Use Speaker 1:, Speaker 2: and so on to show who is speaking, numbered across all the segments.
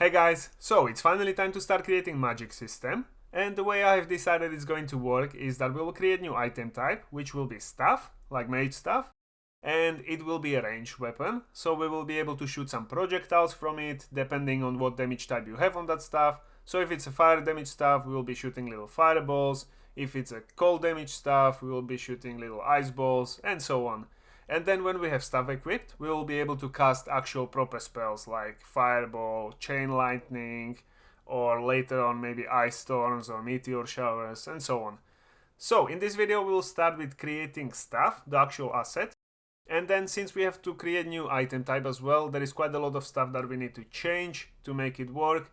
Speaker 1: Hey guys, so it's finally time to start creating magic system, and the way I've decided it's going to work is that we will create new item type, which will be staff, like mage staff, and it will be a ranged weapon, so we will be able to shoot some projectiles from it depending on what damage type you have on that staff. So if it's a fire damage staff, we will be shooting little fireballs. If it's a cold damage staff, we will be shooting little ice balls, and so on. And then when we have stuff equipped, we will be able to cast actual proper spells like Fireball, Chain Lightning, or later on maybe Ice Storms or Meteor Showers, and so on. So in this video we will start with creating stuff, the actual asset. And then since we have to create new item type as well, there is quite a lot of stuff that we need to change to make it work.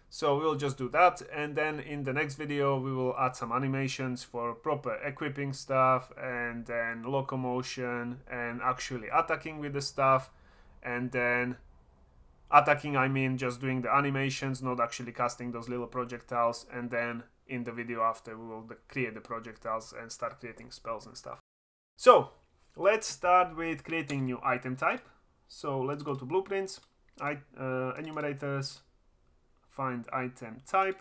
Speaker 1: So we'll just do that, and then in the next video we will add some animations for proper equipping stuff, and then locomotion and actually attacking with the stuff. And then attacking, I mean just doing the animations, not actually casting those little projectiles. And then in the video after we will create the projectiles and start creating spells and stuff. So let's start with creating new item type. So let's go to blueprints, enumerators, find item type,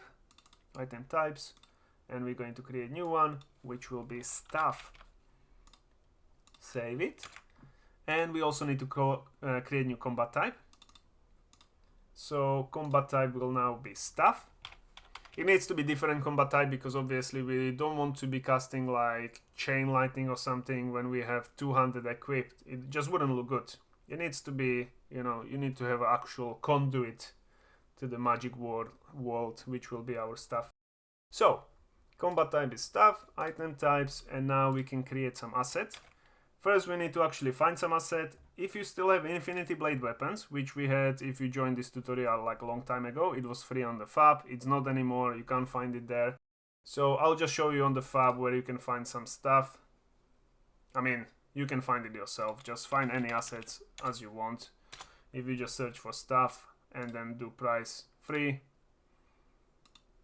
Speaker 1: item types, and we're going to create a new one, which will be staff. Save it. And we also need to create new combat type. So combat type will now be staff. It needs to be different combat type because obviously we don't want to be casting like chain lightning or something when we have 200 equipped. It just wouldn't look good. It needs to be, you need to have an actual conduit to the magic world, which will be our stuff. So combat type is stuff, item types, and now we can create some asset. First we need to actually find some asset. If you still have infinity blade weapons, which we had if you joined this tutorial like a long time ago, it was free on the fab. It's not anymore, you can't find it there. So I'll just show you on the fab where you can find some stuff. I mean, you can find it yourself, just find any assets as you want. If you just search for stuff and then do price free,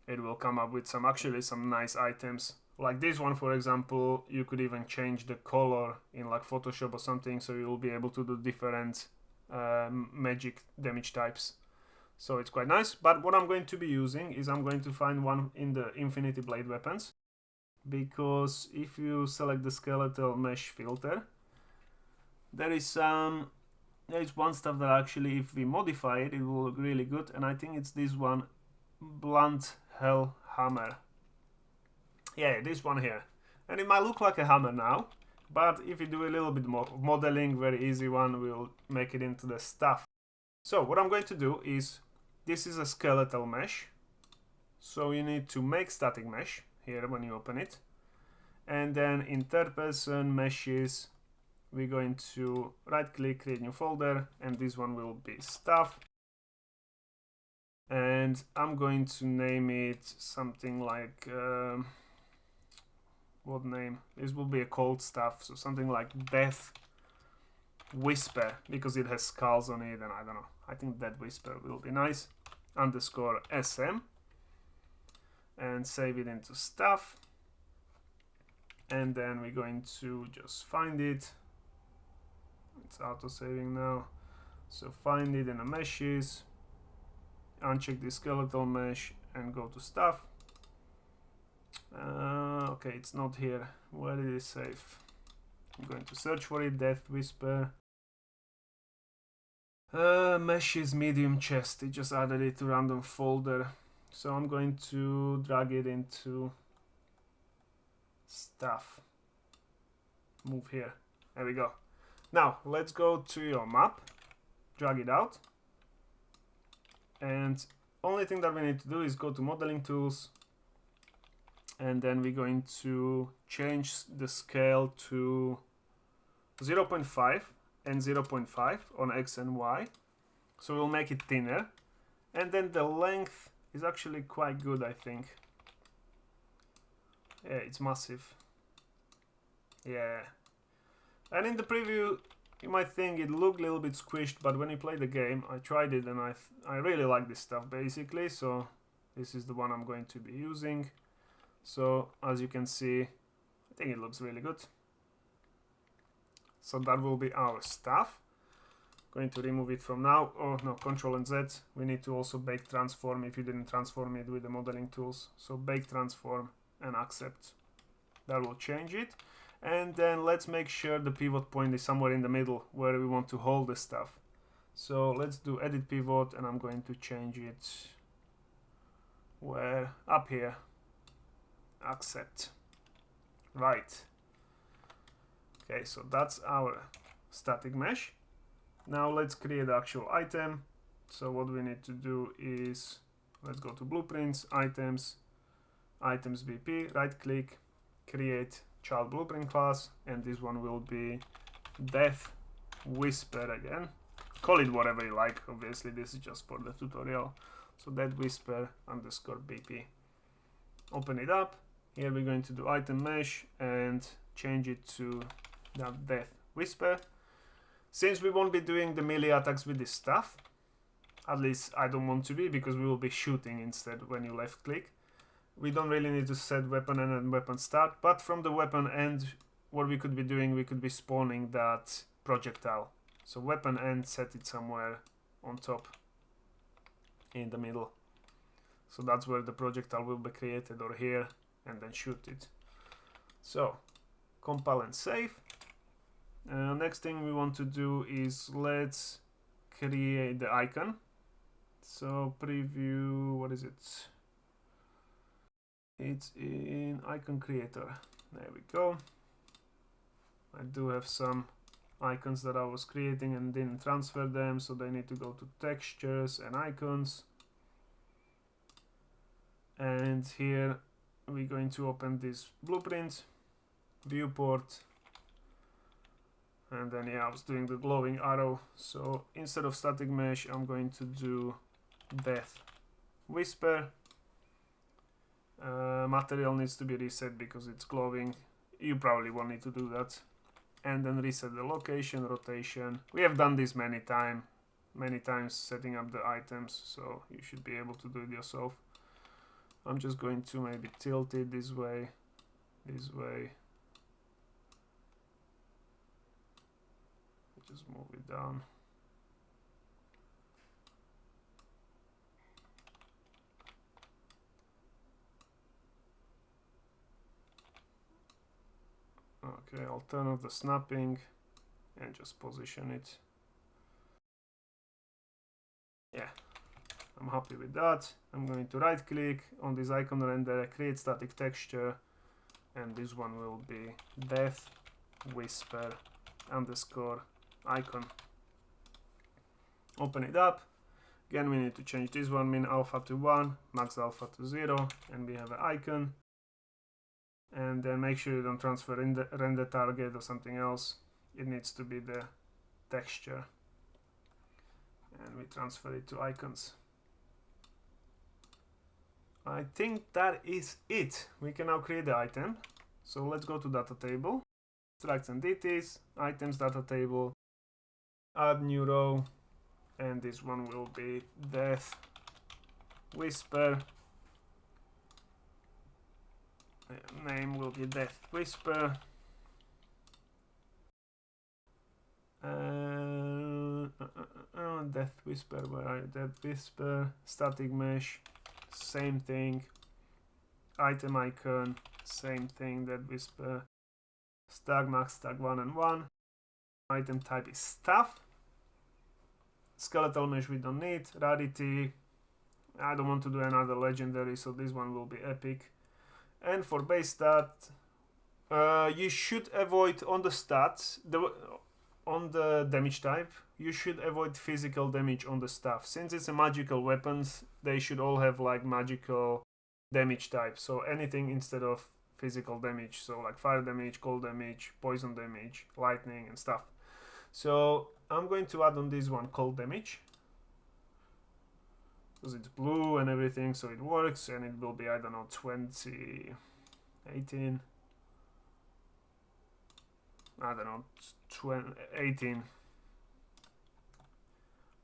Speaker 1: it will come up with some nice items. Like this one, for example, you could even change the color in like Photoshop or something, so you'll be able to do different magic damage types. So it's quite nice. But what I'm going to be using is I'm going to find one in the infinity blade weapons, because if you select the skeletal mesh filter, there is one stuff that actually, if we modify it, it will look really good, and I think it's this one, blunt hell hammer. Yeah, this one here, and it might look like a hammer now, but if you do a little bit more modeling, very easy one, we'll make it into the stuff. So what I'm going to do is, this is a skeletal mesh, so you need to make static mesh here when you open it, and then in third person meshes, we're going to right click, create new folder, and this one will be stuff. And I'm going to name it something like, what name? This will be a cold stuff, so something like Death Whisper, because it has skulls on it, and I don't know. I think Death Whisper will be nice. Underscore SM. And save it into stuff. And then we're going to just find it. It's auto-saving now. So find it in the meshes, uncheck the skeletal mesh, and go to stuff. Okay, it's not here. Where did it save? I'm going to search for it. Death Whisper. Meshes medium chest. It just added it to random folder. So I'm going to drag it into stuff. Move here. There we go. Now let's go to your map, drag it out, and only thing that we need to do is go to modeling tools, and then we're going to change the scale to 0.5 and 0.5 on X and Y, so we'll make it thinner, and then the length is actually quite good, I think. Yeah, it's massive. Yeah. And in the preview, you might think it looked a little bit squished, but when you play the game, I tried it and I really like this stuff basically, so this is the one I'm going to be using. So as you can see, I think it looks really good. So that will be our stuff. Going to remove it from now. Oh no, Control and Z. We need to also bake transform if you didn't transform it with the modeling tools. So bake transform and accept. That will change it. And then let's make sure the pivot point is somewhere in the middle where we want to hold the stuff. So let's do edit pivot, and I'm going to change it where up here. Accept. Right. Okay, so that's our static mesh. Now let's create the actual item. So what we need to do is, let's go to blueprints, items, items BP, right click, create child blueprint class, and this one will be death whisper again. Call it whatever you like, obviously this is just for the tutorial. So death whisper underscore BP. Open it up. Here we're going to do item mesh and change it to that death whisper. Since we won't be doing the melee attacks with this stuff, at least I don't want to be, because we will be shooting instead when you left click. We don't really need to set weapon end and weapon start, but from the weapon end, what we could be doing, we could be spawning that projectile. So weapon end, set it somewhere on top in the middle. So that's where the projectile will be created, or here, and then shoot it. So compile and save. Next thing we want to do is let's create the icon. So preview, what is it? It's in icon creator. There we go. I do have some icons that I was creating and didn't transfer them, so they need to go to textures and icons. And here we're going to open this blueprint, viewport, and then yeah, I was doing the glowing arrow. So instead of static mesh, I'm going to do death whisper. Material needs to be reset because it's glowing. You probably won't need to do that. And then reset the location, rotation. We have done this many times setting up the items, so you should be able to do it yourself. I'm just going to maybe tilt it this way. Just move it down. Okay, I'll turn off the snapping and just position it. Yeah, I'm happy with that. I'm going to right click on this icon render, create static texture, and this one will be death whisper underscore icon. Open it up. Again, we need to change this one, min alpha to 1, max alpha to 0, and we have an icon. And then make sure you don't transfer in the render target or something else. It needs to be the texture. And we transfer it to icons. I think that is it. We can now create the item. So let's go to data table, structs and deities, items data table, add new row, and this one will be death whisper. Name will be death whisper. Death whisper, where are you? Death whisper, static mesh, same thing. Item icon, same thing, death whisper. Stack max, stack 1 and 1. Item type is stuff. Skeletal mesh we don't need. Rarity, I don't want to do another legendary, so this one will be epic. And for base stat, you should avoid on the stats, on the damage type, you should avoid physical damage on the stuff. Since it's a magical weapons, they should all have like magical damage type. So anything instead of physical damage. So like fire damage, cold damage, poison damage, lightning and stuff. So I'm going to add on this one cold damage, because it's blue and everything, so it works, and it will be, I don't know, 20, 18, I don't know, 20, 18,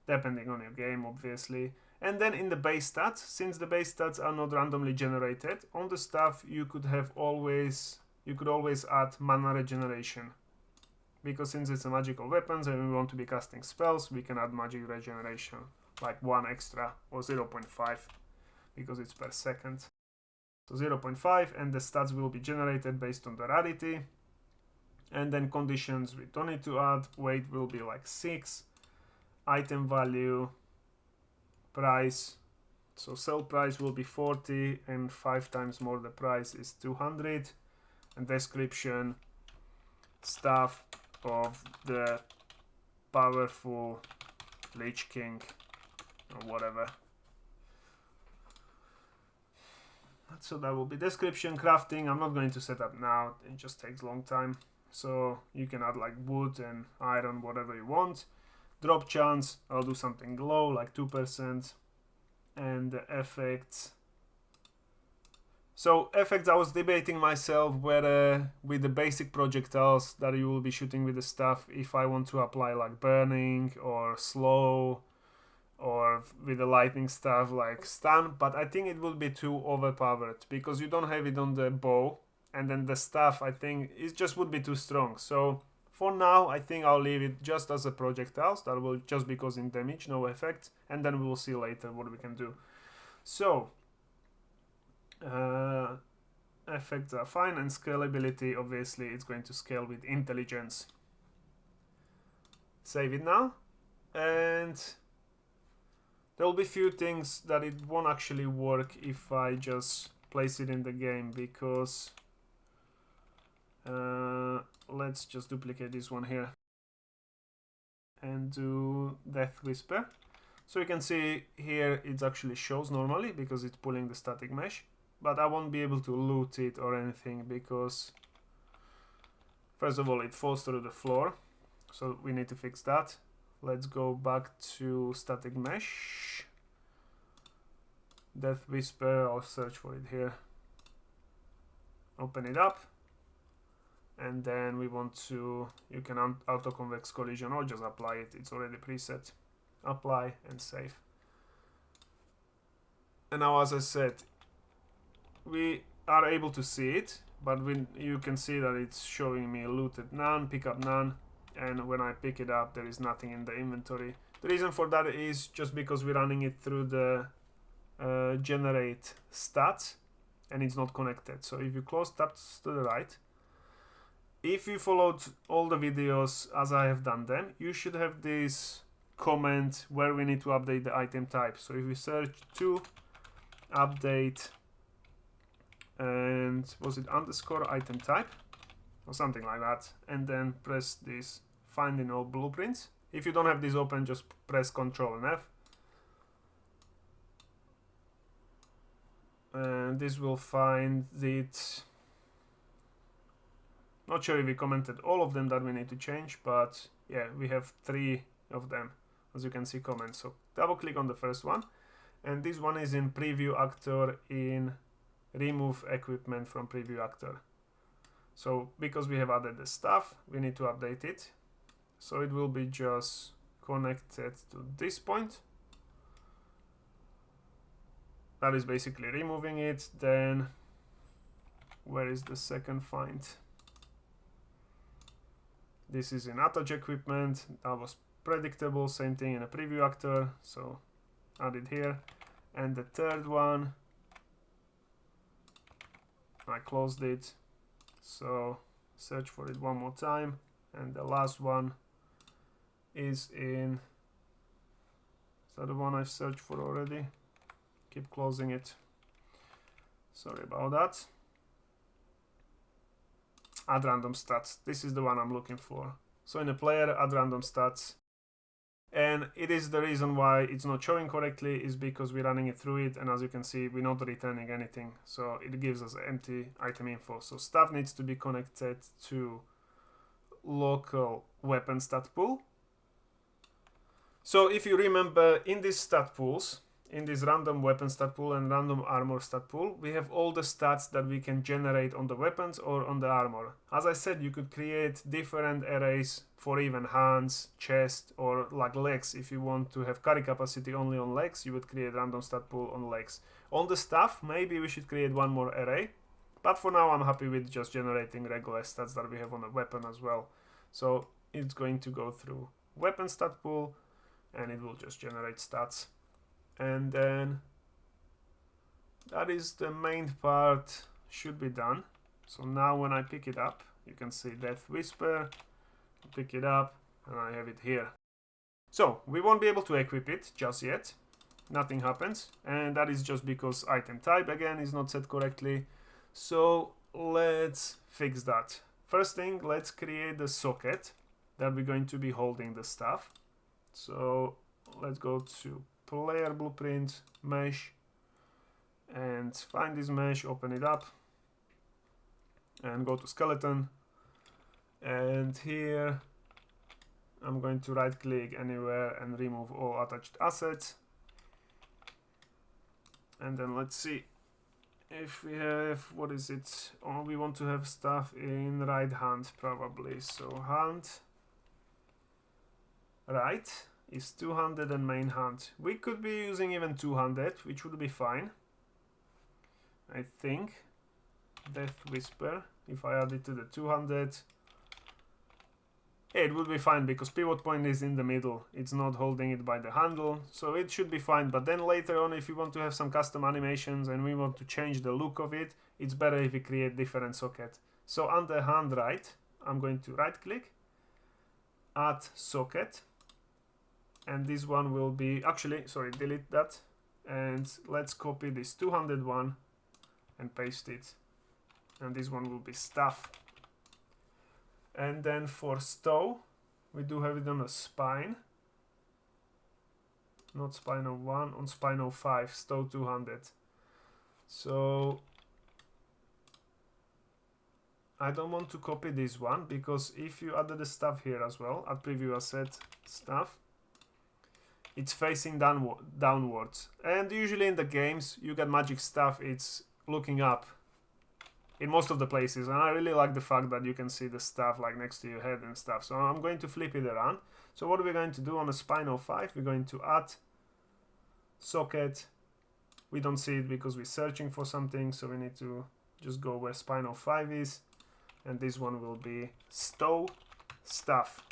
Speaker 1: depending on your game, obviously. And then in the base stats, since the base stats are not randomly generated, on the stuff you could always add mana regeneration, because since it's a magical weapons and we want to be casting spells, we can add magic regeneration, like 1 extra or 0.5 because it's per second. So 0.5, and the stats will be generated based on the rarity. And then conditions we don't need to add. Weight will be like 6. Item value, price. So sell price will be 40, and 5 times more the price is 200. And description, staff of the powerful Lich King or whatever. So that will be description. Crafting, I'm not going to set up now, it just takes a long time. So you can add like wood and iron, whatever you want. Drop chance, I'll do something low, like 2%. And the effects. So effects, I was debating myself whether with the basic projectiles that you will be shooting with the stuff, if I want to apply like burning or slow, or with the lightning stuff like stun, but I think it will be too overpowered because you don't have it on the bow, and then the staff, I think it just would be too strong. So for now, I think I'll leave it just as a projectiles that will just be causing damage, no effect, and then we will see later what we can do. So effects are fine, and scalability, obviously it's going to scale with intelligence. Save it now, and there will be few things that it won't actually work if I just place it in the game, because let's just duplicate this one here and do Death Whisper. So you can see here it actually shows normally because it's pulling the static mesh, but I won't be able to loot it or anything because first of all it falls through the floor, so we need to fix that. Let's go back to static mesh, Death Whisper, I'll search for it here, open it up, and then we want to, you can auto convex collision or just apply it, it's already preset. Apply and save. And now, as I said, we are able to see it, but you can see that it's showing me looted none, pick up none, and when I pick it up there is nothing in the inventory. The reason for that is just because we're running it through the generate stats and it's not connected. So if you close tabs to the right, if you followed all the videos as I have done them, you should have this comment where we need to update the item type. So if we search to update, and was it underscore item type or something like that, and then press this find in all blueprints. If you don't have this open, just press Ctrl and F, and this will find it. Not sure if we commented all of them that we need to change, but yeah, we have 3 of them, as you can see, comments. So double click on the first one, and this one is in preview actor in remove equipment from preview actor. So because we have added the stuff, we need to update it. So it will be just connected to this point. That is basically removing it. Then where is the second find? This is in attach equipment. That was predictable, same thing in a preview actor, so add it here. And the third one, I closed it, so search for it one more time. And the last one is in, is that the one I've searched for already? Keep closing it, sorry about that. Add random stats, this is the one I'm looking for. So in a player, add random stats, and it is the reason why it's not showing correctly is because we're running it through it, and as you can see, we're not returning anything, so it gives us empty item info. So stuff needs to be connected to local weapon stat pool. So if you remember, in these stat pools, in this random weapon stat pool and random armor stat pool, we have all the stats that we can generate on the weapons or on the armor. As I said, you could create different arrays for even hands, chest, or like legs. If you want to have carry capacity only on legs, you would create random stat pool on legs. On the staff, maybe we should create one more array, but for now I'm happy with just generating regular stats that we have on the weapon as well. So it's going to go through weapon stat pool and it will just generate stats. And then that is the main part should be done. So now when I pick it up, you can see Death Whisper, pick it up, and I have it here. So we won't be able to equip it just yet. Nothing happens, and that is just because item type again is not set correctly. So let's fix that. First thing, let's create the socket that we're going to be holding the stuff. So let's go to player blueprint, mesh, and find this mesh, open it up, and go to skeleton. And here I'm going to right click anywhere and remove all attached assets. And then let's see if we have, what is it? Oh, we want to have stuff in right hand probably. So hand right is 200 and main hand. We could be using even 200, which would be fine. I think. Death Whisper, if I add it to the 200, it would be fine because pivot point is in the middle. It's not holding it by the handle, so it should be fine. But then later on, if you want to have some custom animations and we want to change the look of it, it's better if we create different socket. So under hand right, I'm going to right click, add socket, and this one will be, actually, sorry, delete that. And let's copy this 201 and paste it. And this one will be stuff. And then for stow, we do have it on a spine. Not spine 01, on spine 05, stow 200. So I don't want to copy this one because if you added the stuff here as well, add preview asset stuff, it's facing downwards. And usually in the games, you get magic stuff, it's looking up in most of the places, and I really like the fact that you can see the stuff like next to your head and stuff. So I'm going to flip it around. So what we're going to do on a spine 05, we're going to add socket. We don't see it because we're searching for something, so we need to just go where spine 05 is, and this one will be stow stuff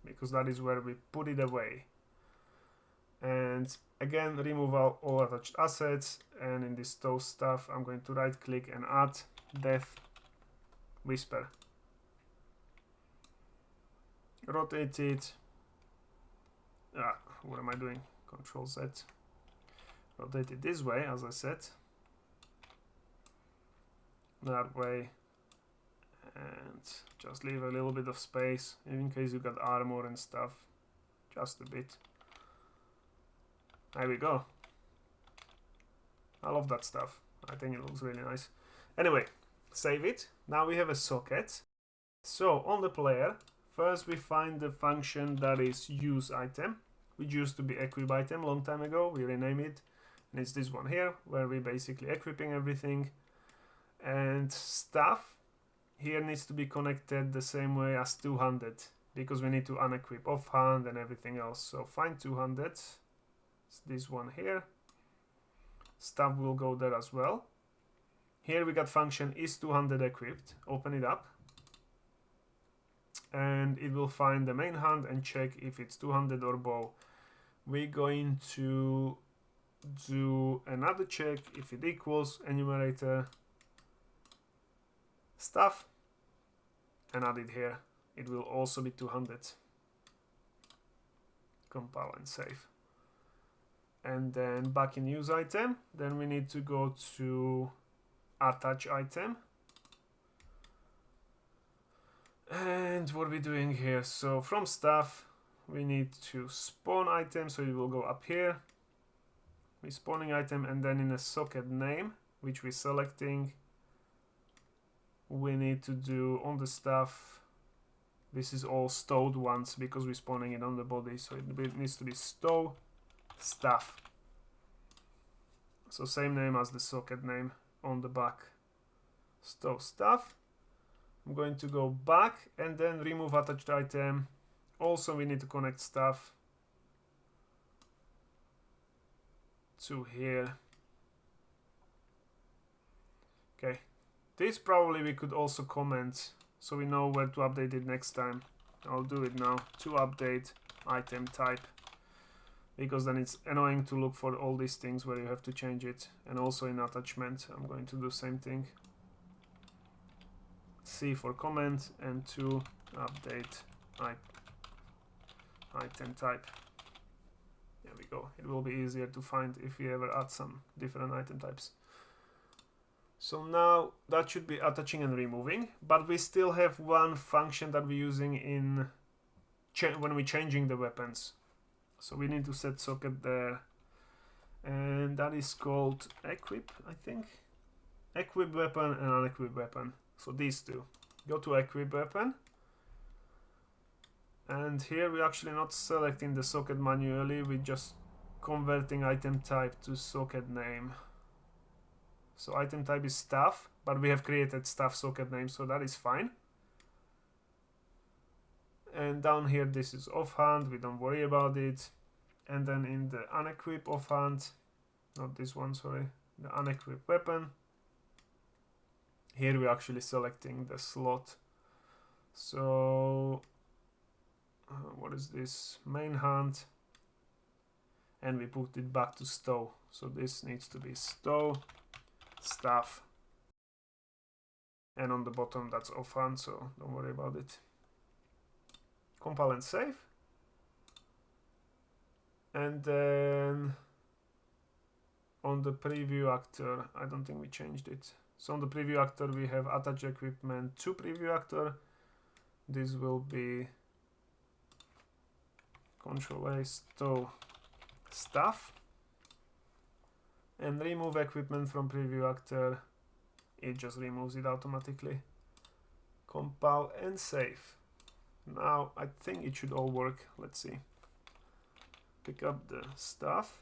Speaker 1: because that is where we put it away. And again, remove all attached assets, and in this stow stuff, I'm going to right click and add Death Whisper. Rotate it. What am I doing? Control Z. Rotate it this way, as I said. That way. And just leave a little bit of space in case you got armor and stuff. Just a bit. There we go. I love that stuff. I think it looks really nice. Anyway, save it. Now we have a socket. So on the player, first we find the function that is use item, which used to be equip item long time ago. We rename it, and it's this one here where we're basically equipping everything. And stuff here needs to be connected the same way as 200 because we need to unequip offhand and everything else. So find 200. It's this one here. Stuff will go there as well. Here we got function is 200 equipped. Open it up. And it will find the main hand and check if it's 200 or bow. We're going to do another check if it equals enumerator stuff and add it here. It will also be 200. Compile and save. And then back in use item, then we need to go to attach item. And what are we doing here? So from stuff, we need to spawn item, so it will go up here. We're spawning item, and then in a socket name, which we're selecting, we need to do on the stuff. This is all stowed ones because we're spawning it on the body, so it needs to be stow stuff. So same name as the socket name on the back. Stow stuff. I'm going to go back and then remove attached item. Also, we need to connect stuff to here. Okay, this probably we could also comment so we know where to update it next time. I'll do it now to update item type, because then it's annoying to look for all these things where you have to change it. And also in attachment, I'm going to do the same thing. C for comment and to update item type. There we go. It will be easier to find if we ever add some different item types. So now that should be attaching and removing, but we still have one function that we're using in when we're changing the weapons. So we need to set socket there, and that is called equip, I think. Equip weapon and unequip weapon. So these two. Go to equip weapon. And here we're actually not selecting the socket manually, we're just converting item type to socket name. So item type is staff, but we have created staff socket name, so that is fine. And down here this is offhand, we don't worry about it. And then in the unequip offhand, not this one, sorry, the unequip weapon, here we're actually selecting the slot. So what is this? Main hand, and we put it back to stow. So this needs to be stow staff, and on the bottom that's offhand, so don't worry about it. Compile and save. And then on the preview actor, I don't think we changed it. So on the preview actor we have attach equipment to preview actor. This will be Control A stow staff, and remove equipment from preview actor. It just removes it automatically. Compile and save. Now I think it should all work. Let's see. Pick up the staff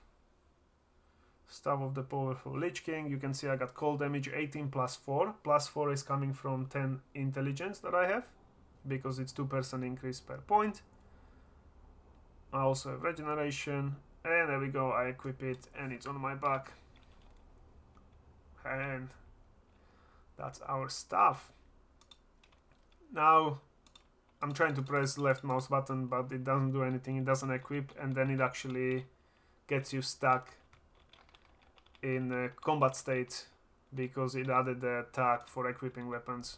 Speaker 1: of the powerful Lich King. You can see I got cold damage 18 plus 4. Plus 4 is coming from 10 intelligence that I have, because it's 2% increase per point. I also have regeneration, and there we go, I equip it and it's on my back. And that's our stuff. Now I'm trying to press left mouse button, but it doesn't do anything. It doesn't equip, and then it actually gets you stuck in combat state, because it added the tag for equipping weapons.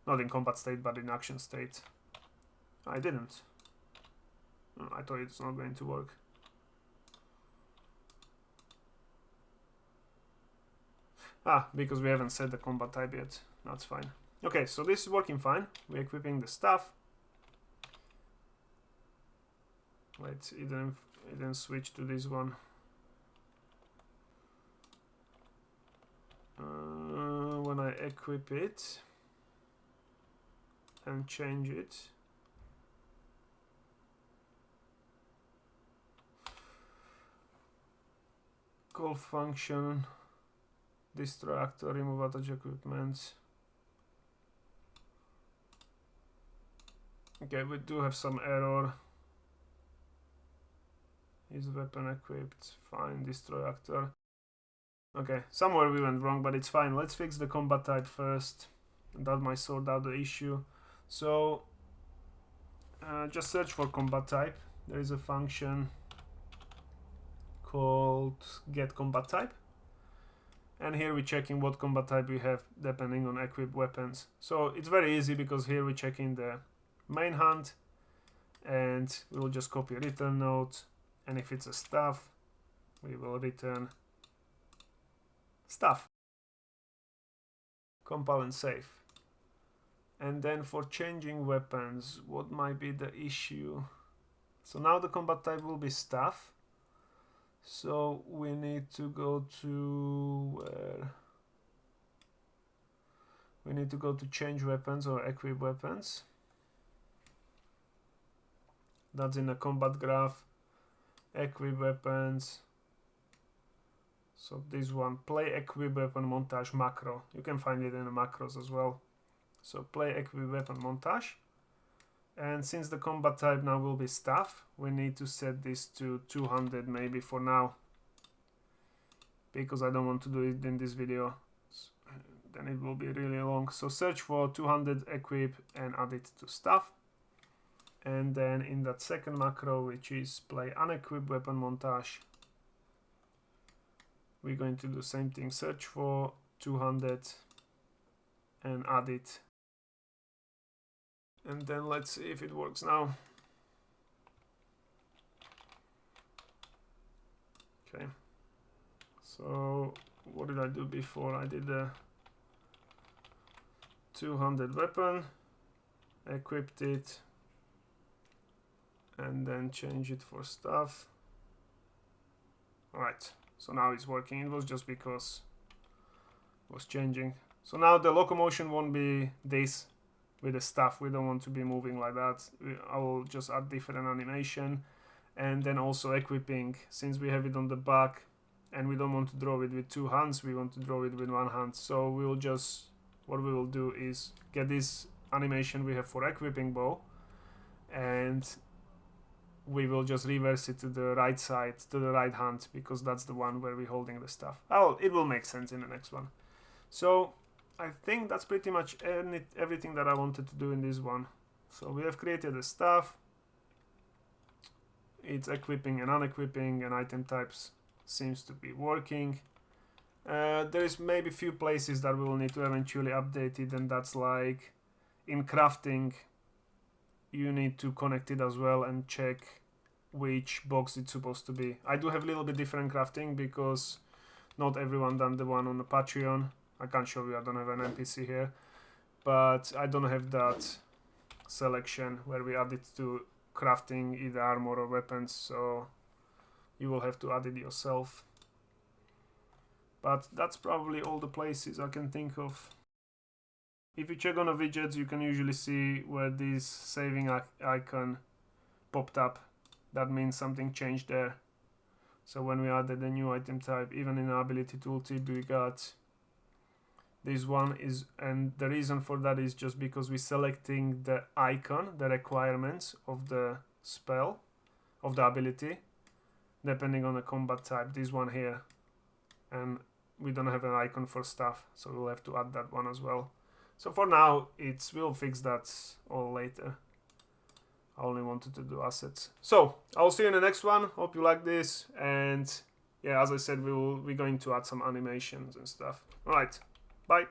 Speaker 1: Not in combat state, but in action state. I didn't. I thought it's not going to work. Because we haven't set the combat type yet. That's fine. Okay, so this is working fine. We're equipping the stuff. Wait, it didn't switch to this one. When I equip it and change it, call function, destroy actor, remove attach equipment. Okay, we do have some error. Is weapon equipped? Fine, destroy actor. Okay, somewhere we went wrong, but it's fine. Let's fix the combat type first. That might sort out the issue. So just search for combat type. There is a function called get combat type, and here we're checking what combat type we have depending on equipped weapons. So it's very easy, because here we're checking the main hand, and we'll just copy a return note, and if it's a staff, we will return staff. Compile and save. And then for changing weapons, what might be the issue? So now the combat type will be staff. So we need to go to where? We need to go to change weapons or equip weapons. That's in the combat graph. Equip weapons. So this one, play equip weapon montage macro. You can find it in the macros as well. So play equip weapon montage. And since the combat type now will be staff, we need to set this to 200 maybe for now, because I don't want to do it in this video. Then it will be really long. So search for 200 equip and add it to staff. And then in that second macro, which is play unequipped weapon montage, we're going to do the same thing, search for 200 and add it. And then let's see if it works now. Okay. So what did I do before? I did a 200 weapon, equipped it, and then change it for stuff. Alright, so now it's working. It was just because it was changing. So now the locomotion won't be this with the stuff. We don't want to be moving like that. I will just add different animation. And then also equipping, since we have it on the back and we don't want to draw it with two hands, we want to draw it with one hand. So we will just, what we will do is get this animation we have for equipping bow, and we will just reverse it to the right side, to the right hand, because that's the one where we're holding the stuff. Oh, it will make sense in the next one. So I think that's pretty much everything that I wanted to do in this one. So we have created the stuff. It's equipping and unequipping, and item types seems to be working. There is maybe a few places that we will need to eventually update it, and that's like in crafting, you need to connect it as well and check which box it's supposed to be. I do have a little bit different crafting because not everyone done the one on the Patreon. I can't show you, I don't have an NPC here, but I don't have that selection where we add it to crafting either armor or weapons, so you will have to add it yourself. But that's probably all the places I can think of. If you check on the widgets, you can usually see where this saving icon popped up. That means something changed there. So when we added a new item type, even in the ability tooltip, we got this one is, and the reason for that is just because we're selecting the icon, the requirements of the spell, of the ability, depending on the combat type. This one here, and we don't have an icon for stuff, so we'll have to add that one as well. So for now, we'll fix that all later. I only wanted to do assets. So I'll see you in the next one. Hope you like this, and yeah, as I said, we're going to add some animations and stuff. All right, bye.